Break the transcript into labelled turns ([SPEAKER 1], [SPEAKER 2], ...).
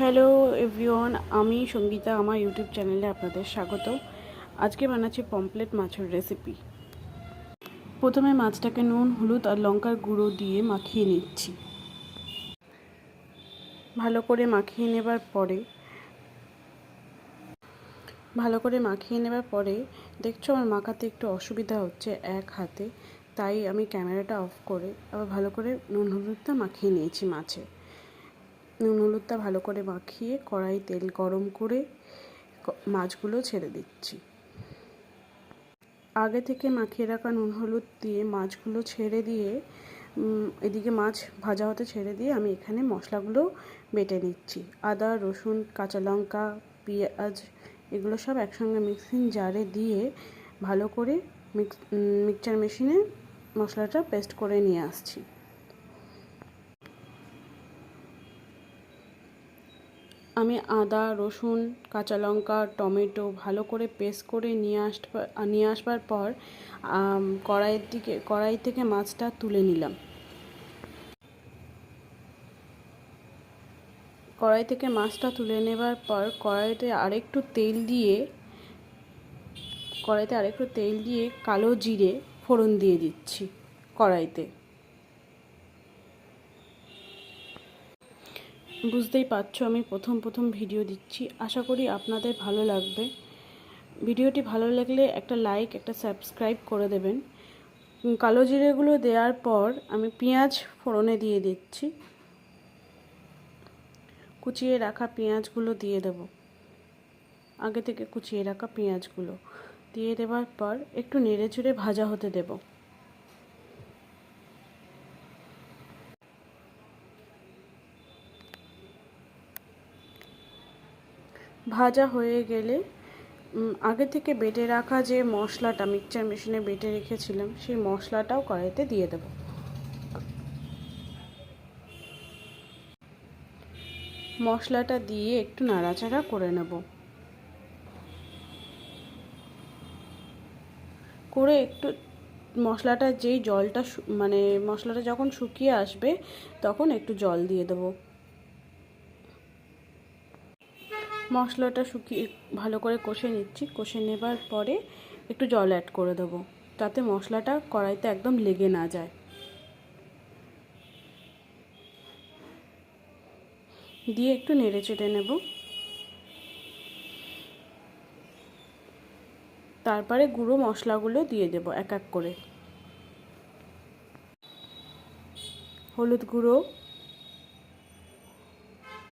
[SPEAKER 1] Hello everyone, আমি সঙ্গীতা। আমার YouTube চ্যানেলে আপনাদের স্বাগত। আজকে বানাচ্ছি পমফ্রেট মাছের রেসিপি। প্রথমে মাছটাকে নুন, হলুদ আর লঙ্কার গুঁড়ো দিয়ে মাখিয়ে নিচ্ছি। ভালো করে মাখিয়ে নেবার পরে দেখছো আমার মাখাতে একটু অসুবিধা হচ্ছে এক হাতে, তাই আমি ক্যামেরাটা অফ করে আবার ভালো করে নুন হলুদটা মাখিয়ে নিয়েছি মাছে। নুন হলুদটা ভালো করে মাখিয়ে কড়াই তেল গরম করে মাছগুলো ছেড়ে দিচ্ছি। আগে থেকে মাখিয়ে রাখা নুন হলুদ দিয়ে মাছগুলো ছেড়ে দিয়ে এদিকে মাছ ভাজা হতে ছেড়ে দিয়ে আমি এখানে মশলাগুলো বেটে নিচ্ছি। আদা, রসুন, কাঁচা লঙ্কা, পেঁয়াজ এগুলো সব একসঙ্গে মিক্সিং জারে দিয়ে ভালো করে মিক্সচার মেশিনে মশলাটা পেস্ট করে নিয়ে আসছি। আমি আদা, রসুন, কাঁচা লঙ্কা, টমেটো ভালো করে পেস্ট করে নিয়ে আসবার পর কড়াই থেকে মাছটা তুলে নিলাম। কড়াই থেকে মাছটা তুলে নেবার পর কড়াইতে আরেকটু তেল দিয়ে কালো জিরে ফোড়ন দিয়ে দিচ্ছি কড়াইতে। বুঝতেই পারছো আমি প্রথম ভিডিও দিচ্ছি, আশা করি আপনাদের ভালো লাগবে। ভিডিওটি ভালো লাগলে একটা লাইক, একটা সাবস্ক্রাইব করে দেবেন। কালো জিরেগুলো দেওয়ার পর আমি পেঁয়াজ ফোড়নে দিয়ে দিচ্ছি। কুচিয়ে রাখা পেঁয়াজগুলো দিয়ে দেব। আগে থেকে কুচিয়ে রাখা পেঁয়াজগুলো দিয়ে দেওয়ার পর একটু নেড়েচেড়ে ভাজা হতে দেব। ভাজা হয়ে গেলে আগে থেকে বেটে রাখা যে মশলাটা মিক্সচার মেশিনে বেটে রেখেছিলাম সেই মশলাটাও কড়াইতে দিয়ে দেব। মশলাটা দিয়ে একটু নাড়াচাড়া করে নেব। করে একটু মশলাটা যেই জলটা মশলাটা যখন শুকিয়ে আসবে তখন একটু জল দিয়ে দেব। মশলাটা শুকিয়ে ভালো করে কষে নিচ্ছি। কষে নেবার পরে একটু জল অ্যাড করে দেবো, তাতে মশলাটা কড়াইতে একদম লেগে না যায়। দিয়ে একটু নেড়ে চেড়ে নেব। তারপরে গুঁড়ো মশলাগুলো দিয়ে দেবো এক এক করে। হলুদ গুঁড়ো,